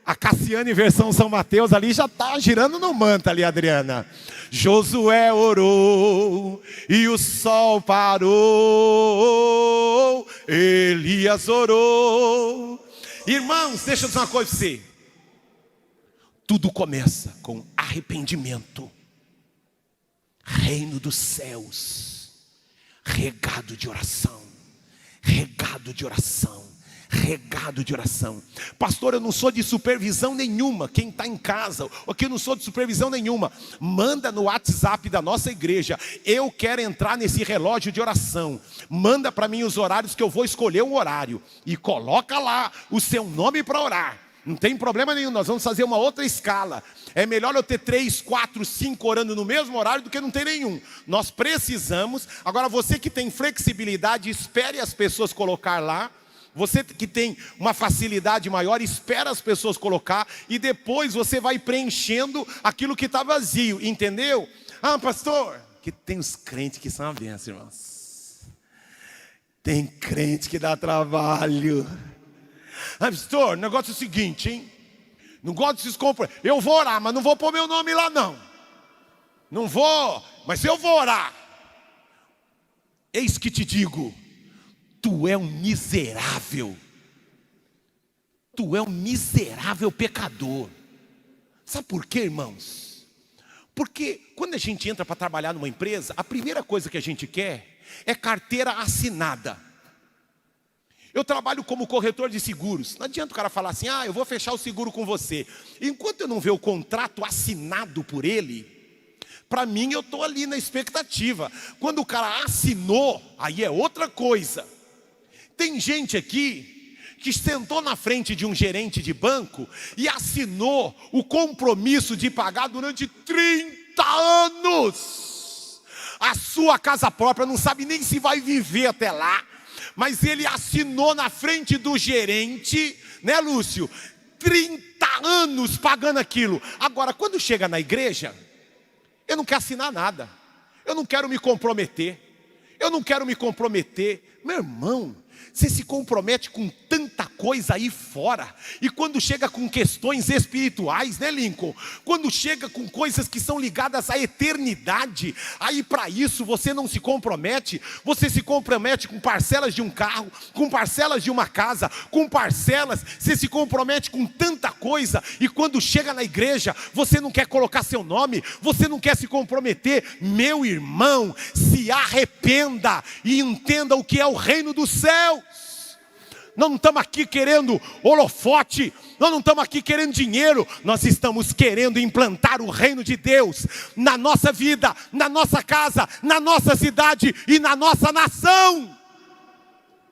A Cassiane, versão São Mateus, ali já está girando no manto ali, Adriana. Josué orou e o sol parou. Elias orou. Irmãos, deixa eu dizer uma coisa para você. Tudo começa com arrependimento. reino dos céus, regado de oração, regado de oração, regado de oração. Pastor, eu não sou de supervisão nenhuma. Quem está em casa, ou que eu não sou de supervisão nenhuma, manda no WhatsApp da nossa igreja: eu quero entrar nesse relógio de oração. Manda para mim os horários que eu vou escolher um horário, e coloca lá o seu nome para orar. Não tem problema nenhum, nós vamos fazer uma outra escala. É melhor eu ter 3, 4, 5 orando no mesmo horário do que não ter nenhum. Nós precisamos. Agora, você que tem flexibilidade, espere as pessoas colocar lá. Você que tem uma facilidade maior, espera as pessoas colocar, e depois você vai preenchendo aquilo que está vazio, entendeu? Ah, pastor, que tem os crentes que são a benção, irmãos. Tem crente que dá trabalho. Ah, pastor, o negócio é o seguinte, hein? Não gosto desses compromissos. Eu vou orar, mas não vou pôr meu nome lá não. Não vou, mas eu vou orar. Eis que te digo: tu é um miserável. Tu é um miserável pecador. Sabe por quê, irmãos? Porque quando a gente entra para trabalhar numa empresa, a primeira coisa que a gente quer é carteira assinada. Eu trabalho como corretor de seguros. Não adianta o cara falar assim: ah, eu vou fechar o seguro com você. Enquanto eu não ver o contrato assinado por ele, para mim eu estou ali na expectativa. Quando o cara assinou, aí é outra coisa. Tem gente aqui que sentou na frente de um gerente de banco e assinou o compromisso de pagar durante 30 anos a sua casa própria, não sabe nem se vai viver até lá, mas ele assinou na frente do gerente, né, Lúcio? 30 anos pagando aquilo. Agora, quando chega na igreja, eu não quero assinar nada, eu não quero me comprometer, meu irmão. Você se compromete com tanta coisa aí fora, e quando chega com questões espirituais, né, Lincoln? Quando chega com coisas que são ligadas à eternidade, aí para isso você não se compromete. Você se compromete com parcelas de um carro, com parcelas de uma casa, com parcelas. Você se compromete com tanta coisa, e quando chega na igreja, você não quer colocar seu nome, você não quer se comprometer. Meu irmão, se arrependa e entenda o que é o reino dos céus. Nós não estamos aqui querendo holofote, nós não estamos aqui querendo dinheiro, nós estamos querendo implantar o reino de Deus na nossa vida, na nossa casa, na nossa cidade e na nossa nação.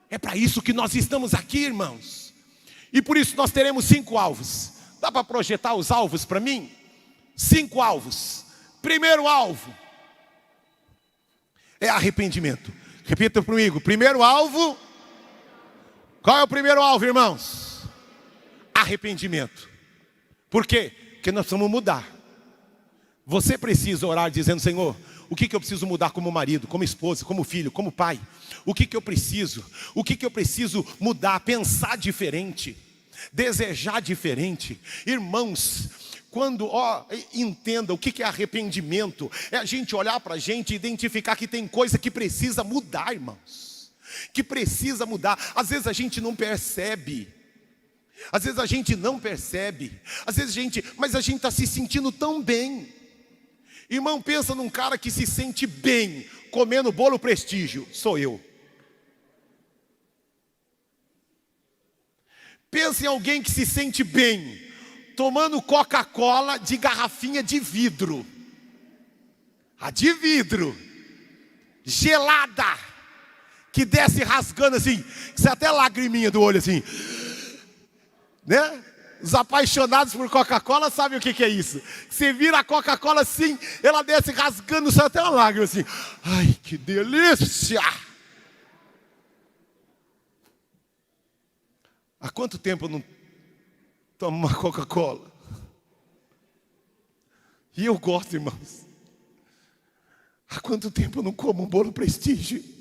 É para isso que nós estamos aqui, irmãos. E por isso nós teremos 5 alvos. Dá para projetar os alvos para mim? 5 alvos. Primeiro alvo é arrependimento. Repita comigo: primeiro alvo. Qual é o primeiro alvo, irmãos? Arrependimento. Por quê? Porque nós precisamos mudar. Você precisa orar dizendo: Senhor, o que eu preciso mudar como marido, como esposa, como filho, como pai? O que eu preciso? O que eu preciso mudar? Pensar diferente, desejar diferente. Irmãos, quando, entenda o que é arrependimento. É a gente olhar para a gente e identificar que tem coisa que precisa mudar, irmãos. Que precisa mudar. Às vezes a gente não percebe. Às vezes a gente não percebe. Às vezes mas a gente está se sentindo tão bem. Irmão, pensa num cara que se sente bem comendo bolo Prestígio. Sou eu. Pensa em alguém que se sente bem tomando Coca-Cola de garrafinha de vidro. A de vidro. Gelada. Que desce rasgando assim, que sai até lagriminha do olho assim, né? Os apaixonados por Coca-Cola sabem o que é isso. Você vira a Coca-Cola assim, ela desce rasgando, sai até uma lágrima assim. Ai, que delícia! Há quanto tempo eu não tomo uma Coca-Cola? E eu gosto, irmãos. Há quanto tempo eu não como um bolo Prestígio?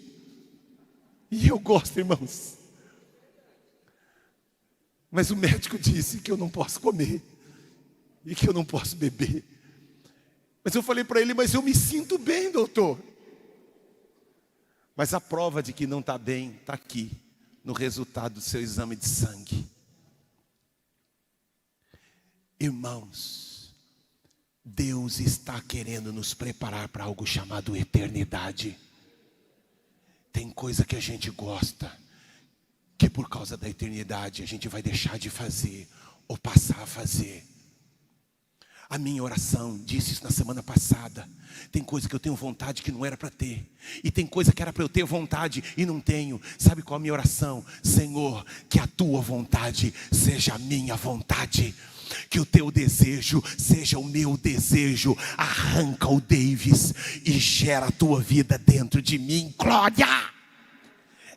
E eu gosto, irmãos. Mas o médico disse que eu não posso comer e que eu não posso beber. Mas eu falei para ele: mas eu me sinto bem, doutor. Mas a prova de que não está bem está aqui, no resultado do seu exame de sangue. Irmãos, Deus está querendo nos preparar para algo chamado eternidade. Tem coisa que a gente gosta, que por causa da eternidade a gente vai deixar de fazer, ou passar a fazer. A minha oração, disse isso na semana passada, tem coisa que eu tenho vontade que não era para ter, e tem coisa que era para eu ter vontade e não tenho. Sabe qual é a minha oração? Senhor, que a tua vontade seja a minha vontade, que o teu desejo seja o meu desejo. Arranca o Davis e gera a tua vida dentro de mim. Glória!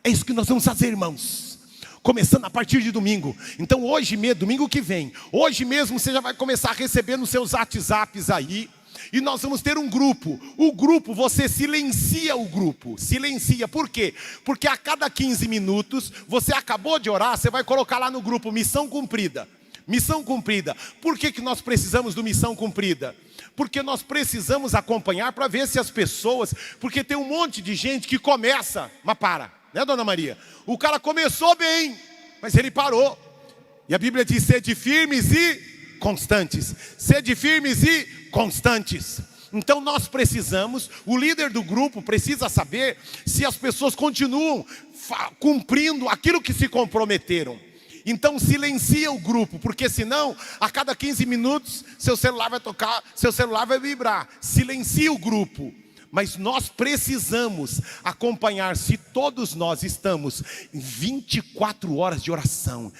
É isso que nós vamos fazer, irmãos, começando a partir de domingo. Então hoje mesmo, domingo que vem, hoje mesmo você já vai começar a receber nos seus WhatsApps aí. E nós vamos ter um grupo. O grupo, você silencia o grupo. Silencia, por quê? Porque a cada 15 minutos, você acabou de orar, você vai colocar lá no grupo, missão cumprida. Missão cumprida. Por que nós precisamos do missão cumprida? Porque nós precisamos acompanhar para ver se as pessoas... Porque tem um monte de gente que começa, mas para, né, dona Maria? O cara começou bem, mas ele parou. E a Bíblia diz, sede firmes e constantes. Sede firmes e constantes. Então nós precisamos, o líder do grupo precisa saber se as pessoas continuam cumprindo aquilo que se comprometeram. Então silencia o grupo, porque senão a cada 15 minutos seu celular vai tocar, seu celular vai vibrar. Silencia o grupo. Mas nós precisamos acompanhar se todos nós estamos em 24 horas de oração.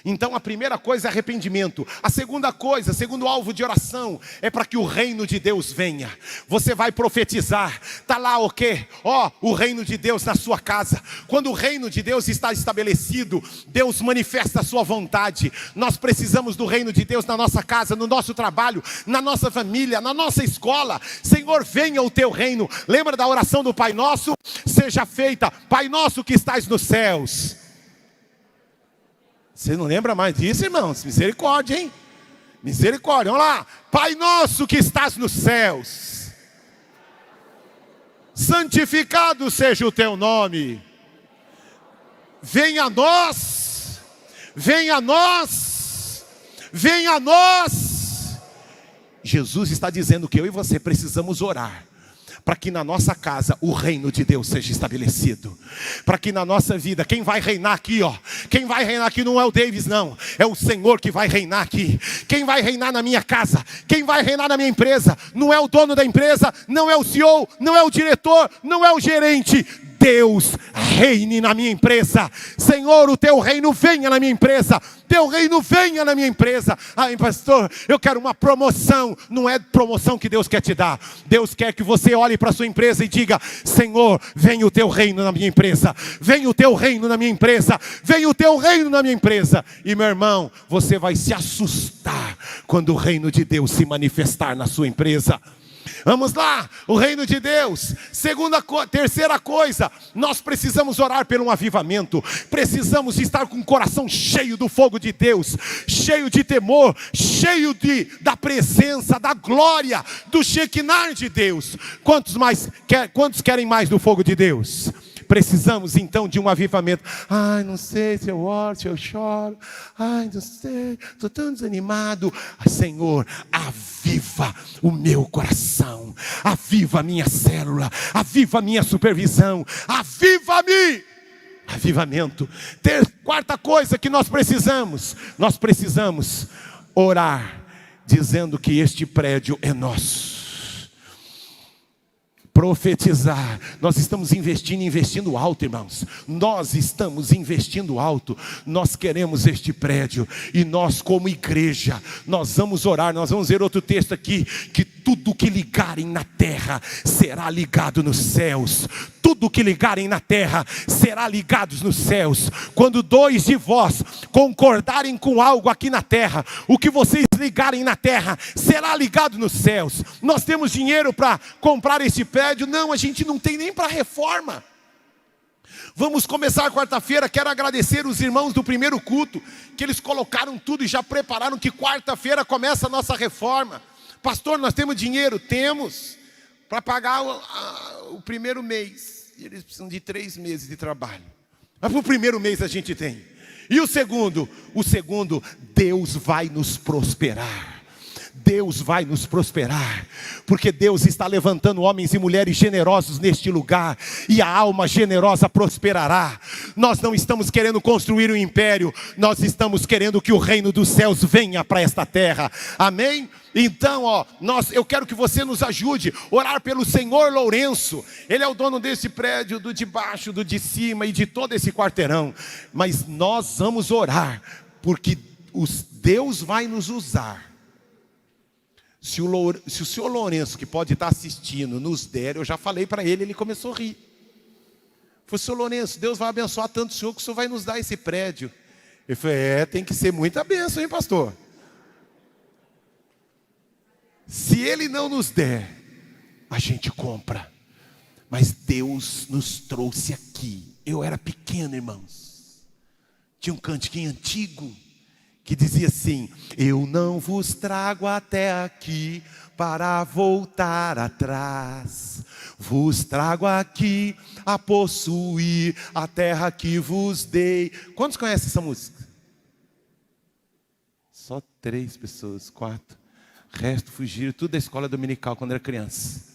Então a primeira coisa é arrependimento. A segunda coisa, segundo alvo de oração, é para que o reino de Deus venha. Você vai profetizar. Está lá o quê? O reino de Deus na sua casa. Quando o reino de Deus está estabelecido, Deus manifesta a sua vontade. Nós precisamos do reino de Deus na nossa casa, no nosso trabalho, na nossa família, na nossa escola. Senhor, venha o teu reino. Lembra da oração do Pai Nosso? Seja feita, Pai Nosso que estás nos céus. Você não lembra mais disso, irmãos? Misericórdia, hein? Misericórdia, vamos lá. Pai Nosso que estás nos céus, santificado seja o teu nome. Venha a nós, venha a nós, venha a nós. Jesus está dizendo que eu e você precisamos orar para que na nossa casa o reino de Deus seja estabelecido. Para que na nossa vida, quem vai reinar aqui, quem vai reinar aqui não é o Davis não, é o Senhor que vai reinar aqui. Quem vai reinar na minha casa, quem vai reinar na minha empresa, não é o dono da empresa, não é o CEO, não é o diretor, não é o gerente. Deus reine na minha empresa. Senhor, o teu reino venha na minha empresa. Teu reino venha na minha empresa. Ai, pastor, eu quero uma promoção. Não é promoção que Deus quer te dar. Deus quer que você olhe para a sua empresa e diga: Senhor, venha o teu reino na minha empresa. Venha o teu reino na minha empresa. Venha o teu reino na minha empresa. E meu irmão, você vai se assustar quando o reino de Deus se manifestar na sua empresa. Vamos lá, o reino de Deus. Terceira coisa, nós precisamos orar por um avivamento. Precisamos estar com o coração cheio do fogo de Deus, cheio de temor, cheio da presença, da glória, do Shekinah de Deus. Quantos querem mais do fogo de Deus? Precisamos então de um avivamento. Ai, não sei se eu oro, se eu choro. Ai, não sei, estou tão desanimado. Senhor, aviva o meu coração. Aviva a minha célula. Aviva a minha supervisão. Aviva-me. Avivamento. Quarta coisa que nós precisamos orar, dizendo que este prédio é nosso. Profetizar. Nós estamos investindo alto, irmãos. Nós estamos investindo alto. Nós queremos este prédio. E nós, como igreja, nós vamos orar. Nós vamos ver outro texto aqui, que tudo que ligarem na terra será ligado nos céus. Tudo que ligarem na terra será ligado nos céus. Quando 2 de vós concordarem com algo aqui na terra, o que vocês ligarem na terra será ligado nos céus. Nós temos dinheiro para comprar esse prédio? Não, a gente não tem nem para reforma. Vamos começar quarta-feira. Quero agradecer os irmãos do primeiro culto, que eles colocaram tudo e já prepararam que quarta-feira começa a nossa reforma. Pastor, nós temos dinheiro? Temos, para pagar o primeiro mês. E eles precisam de 3 meses de trabalho. Mas para o primeiro mês a gente tem. E o segundo? O segundo, Deus vai nos prosperar. Deus vai nos prosperar, porque Deus está levantando homens e mulheres generosos neste lugar, e a alma generosa prosperará. Nós não estamos querendo construir um império, nós estamos querendo que o reino dos céus venha para esta terra, amém? Então, eu quero que você nos ajude a orar pelo senhor Lourenço. Ele é o dono desse prédio, do de baixo, do de cima e de todo esse quarteirão. Mas nós vamos orar, porque Deus vai nos usar. Se o senhor Lourenço, que pode estar assistindo, nos der, eu já falei para ele, ele começou a rir. Falei, senhor Lourenço, Deus vai abençoar tanto o senhor que o senhor vai nos dar esse prédio. Ele falou, tem que ser muita bênção, hein, pastor? Se ele não nos der, a gente compra. Mas Deus nos trouxe aqui. Eu era pequeno, irmãos. Tinha um cantiquinho antigo que dizia assim: eu não vos trago até aqui para voltar atrás. Vos trago aqui a possuir a terra que vos dei. Quantos conhecem essa música? Só 3 pessoas, 4. O resto fugiram, tudo da escola dominical quando era criança.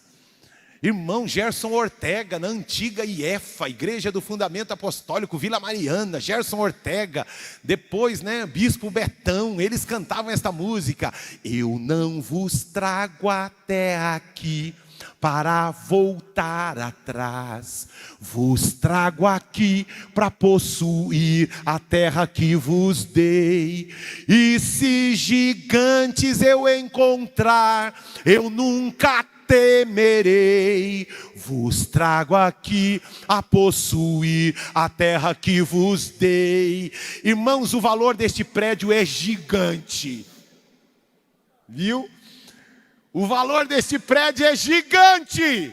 Irmão Gerson Ortega, na antiga IEFA, Igreja do Fundamento Apostólico, Vila Mariana, Gerson Ortega, depois, Bispo Betão, eles cantavam esta música. Eu não vos trago até aqui para voltar atrás, vos trago aqui para possuir a terra que vos dei. E se gigantes eu encontrar, eu nunca temerei. Vos trago aqui a possuir a terra que vos dei. Irmãos, o valor deste prédio é gigante. Viu? O valor deste prédio é gigante.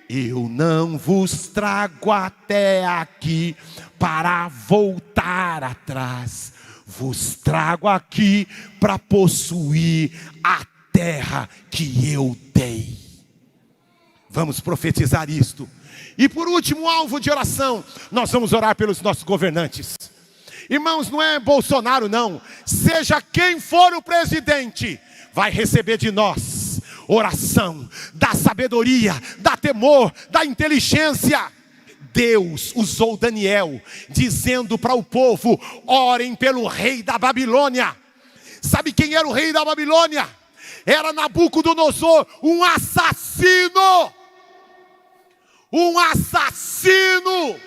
Eu não vos trago até aqui para voltar atrás. Vos trago aqui para possuir a terra que eu dei. Vamos profetizar isto. E por último, alvo de oração, nós vamos orar pelos nossos governantes. Irmãos, não é Bolsonaro não. Seja quem for o presidente, vai receber de nós oração, da sabedoria, da temor, da inteligência. Deus usou Daniel, dizendo para o povo: orem pelo rei da Babilônia. Sabe quem era o rei da Babilônia? Era Nabucodonosor, um assassino. Um assassino.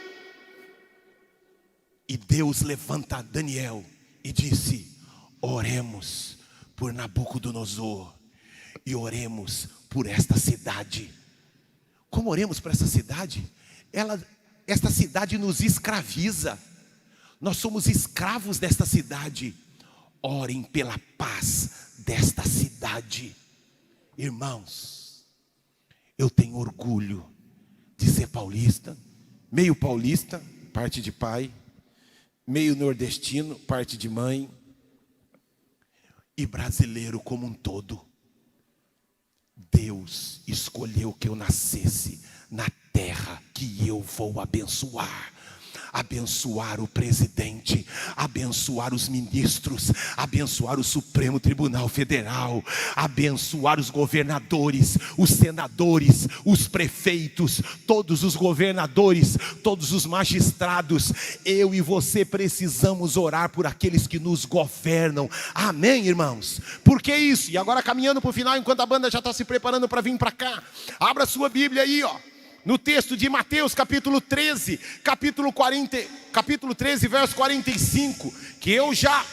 E Deus levanta Daniel e disse: oremos por Nabucodonosor e oremos por esta cidade. Como oremos por essa cidade? Esta cidade nos escraviza. Nós somos escravos desta cidade. Orem pela paz desta cidade. Irmãos, eu tenho orgulho de ser paulista, meio paulista, parte de pai, meio nordestino, parte de mãe, e brasileiro como um todo. Deus escolheu que eu nascesse na terra que eu vou abençoar. Abençoar o presidente, abençoar os ministros, abençoar o Supremo Tribunal Federal, abençoar os governadores, os senadores, os prefeitos, todos os governadores, todos os magistrados. Eu e você precisamos orar por aqueles que nos governam. Amém, irmãos? Por que isso? E agora caminhando para o final, enquanto a banda já está se preparando para vir para cá, abra sua Bíblia aí, no texto de Mateus capítulo 13, capítulo 13, verso 45, que eu já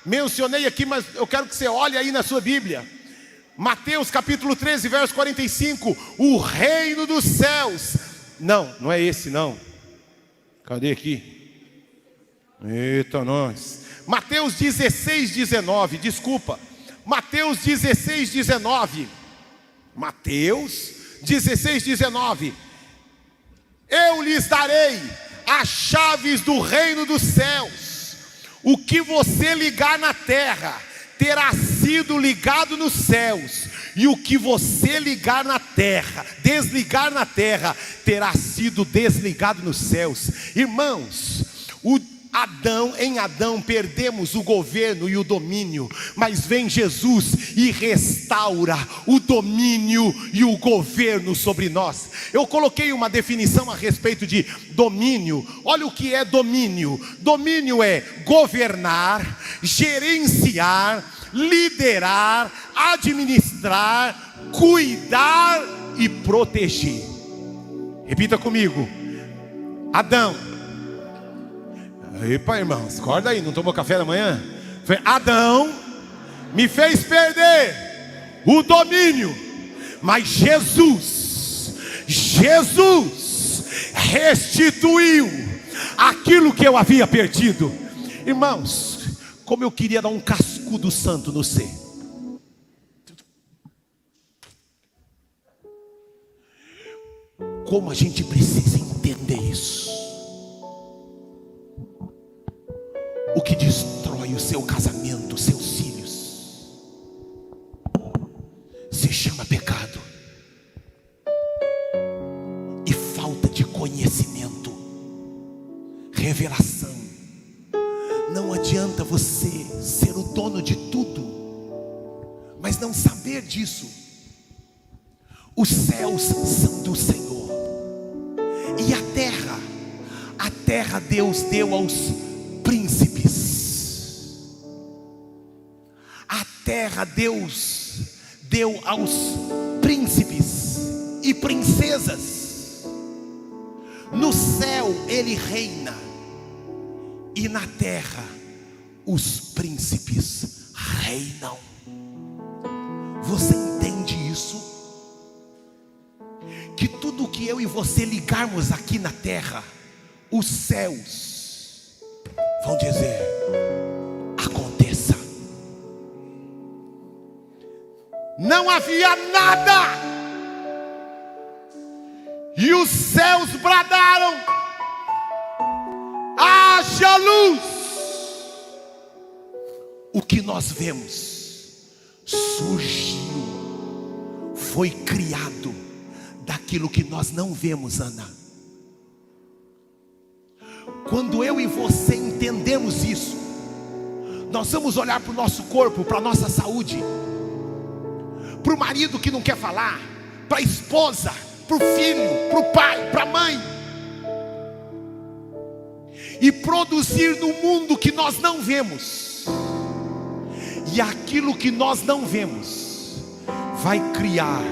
mencionei aqui, mas eu quero que você olhe aí na sua Bíblia. Mateus capítulo 13, verso 45, o reino dos céus. Não é esse não. Cadê aqui? Eita nós. Mateus 16, 19, desculpa. Mateus 16, 19. Mateus 16, 19. Eu lhes darei as chaves do reino dos céus. O que você ligar na terra terá sido ligado nos céus, e o que você ligar na terra, desligar na terra, terá sido desligado nos céus. Irmãos, Em Adão perdemos o governo e o domínio, mas vem Jesus e restaura o domínio e o governo sobre nós. Eu coloquei uma definição a respeito de domínio. Olha o que é domínio. Domínio é governar, gerenciar, liderar, administrar, cuidar e proteger. Repita comigo. Adão. Epa, irmãos, acorda aí, não tomou café da manhã? Adão me fez perder o domínio, mas Jesus restituiu aquilo que eu havia perdido. Irmãos, como eu queria dar um cascudo santo no ser. Como a gente precisa entender isso. O que destrói o seu casamento, seus filhos, se chama pecado e falta de conhecimento, revelação. Não adianta você ser o dono de tudo, mas não saber disso. Os céus são do Senhor, e a terra Deus deu aos príncipes. A terra Deus deu aos príncipes e princesas. No céu ele reina, e na terra os príncipes reinam. Você entende isso? Que tudo que eu e você ligarmos aqui na terra, os céus vão dizer: aconteça. Não havia nada, e os céus bradaram: haja luz. O que nós vemos surgiu, foi criado daquilo que nós não vemos, Ana. Quando eu e você entendemos isso, nós vamos olhar para o nosso corpo, para a nossa saúde, para o marido que não quer falar, para a esposa, para o filho, para o pai, para a mãe, e produzir no mundo que nós não vemos. E aquilo que nós não vemos vai criar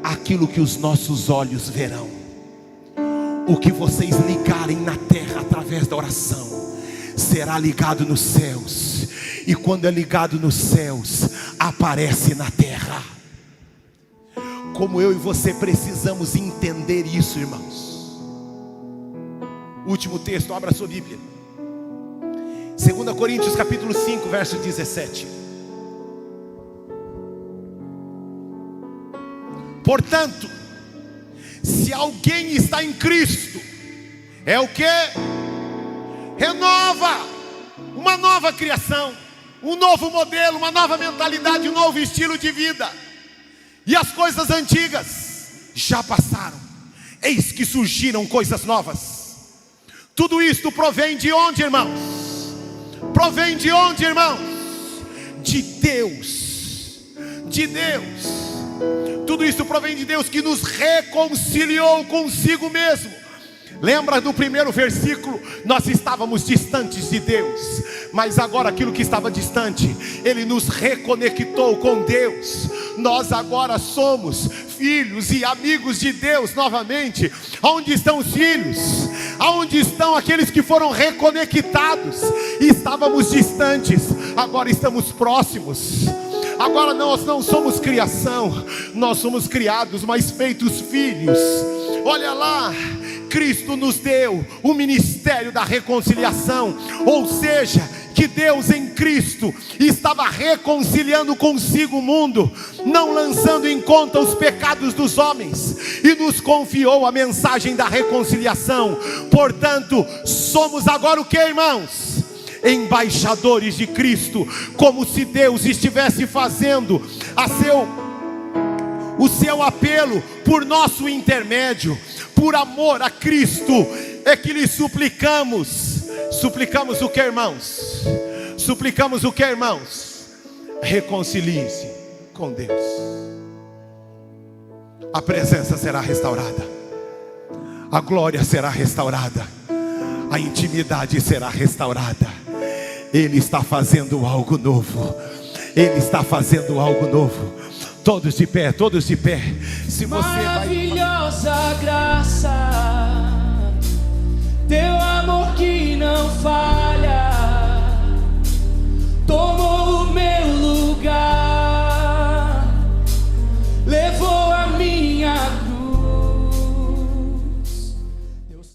aquilo que os nossos olhos verão. O que vocês ligarem na terra através da oração será ligado nos céus, e quando é ligado nos céus, aparece na terra. Como eu e você precisamos entender isso, irmãos. Último texto, abra sua Bíblia, 2 Coríntios capítulo 5, verso 17. Portanto, se alguém está em Cristo, é o que? Renova, uma nova criação, um novo modelo, uma nova mentalidade, um novo estilo de vida. E as coisas antigas já passaram, eis que surgiram coisas novas. Tudo isto provém de onde, irmãos? Provém de onde, irmãos? De Deus. De Deus. Tudo isso provém de Deus, que nos reconciliou consigo mesmo. Lembra do primeiro versículo? Nós estávamos distantes de Deus, mas agora aquilo que estava distante, Ele nos reconectou com Deus. Nós agora somos filhos e amigos de Deus novamente. Onde estão os filhos? Aonde estão aqueles que foram reconectados? Estávamos distantes, agora estamos próximos. Agora nós não somos criação, nós somos criados, mas feitos filhos. Olha lá, Cristo nos deu o ministério da reconciliação, ou seja, que Deus em Cristo estava reconciliando consigo o mundo, não lançando em conta os pecados dos homens, e nos confiou a mensagem da reconciliação. Portanto, somos agora o que, irmãos? Embaixadores de Cristo, como se Deus estivesse fazendo o seu apelo por nosso intermédio. Por amor a Cristo é que lhe suplicamos: Suplicamos o que, irmãos? Suplicamos o que, irmãos? Reconcilie-se com Deus. A presença será restaurada, a glória será restaurada, a intimidade será restaurada. Ele está fazendo algo novo. Ele está fazendo algo novo. Todos de pé, todos de pé. Se você maravilhosa graça, teu amor